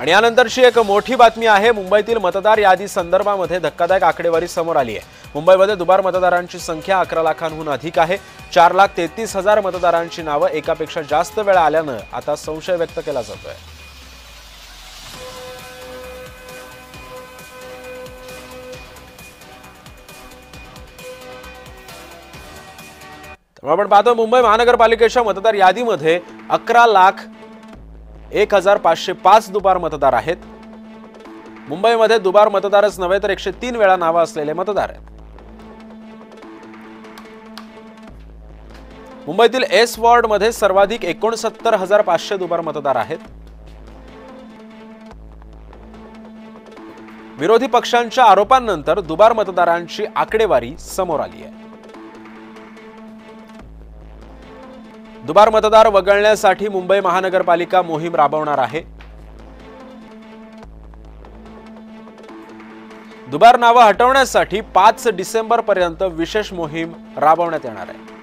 आणि यानंतरची एक मोठी बातमी आहे। मुंबईतील मतदार यादी संदर्भामध्ये धक्कादायक आकडेवारी समोर आली आहे। मुंबईमध्ये दुबार मतदारांची संख्या 11 लाखांहून अधिक आहे। 4,33,000 मतदारांची नावे एकापेक्षा जास्त वेळा आल्यानं आता संशय व्यक्त केला जातोय। आपण पाहतो मुंबई महानगरपालिकेच्या मतदार यादीमध्ये 11,01,505 दुबार मतदार आहेत। मुंबईमध्ये दुबार मतदारच नव्हे तर 103 वेळा नावे असलेले मतदार आहेत। मुंबईतील एस वॉर्ड मध्ये सर्वाधिक 69,500 दुबार मतदार आहेत। विरोधी पक्षांच्या आरोपांनंतर दुबार मतदारांची आकडेवारी समोर आली आहे। दुबार मतदार वगळण्यासाठी मुंबई महानगरपालिका मोहीम राबवणार आहे। दुबार नावे हटवण्यासाठी 5 डिसेंबर पर्यंत विशेष मोहीम राबवण्यात येणार आहे।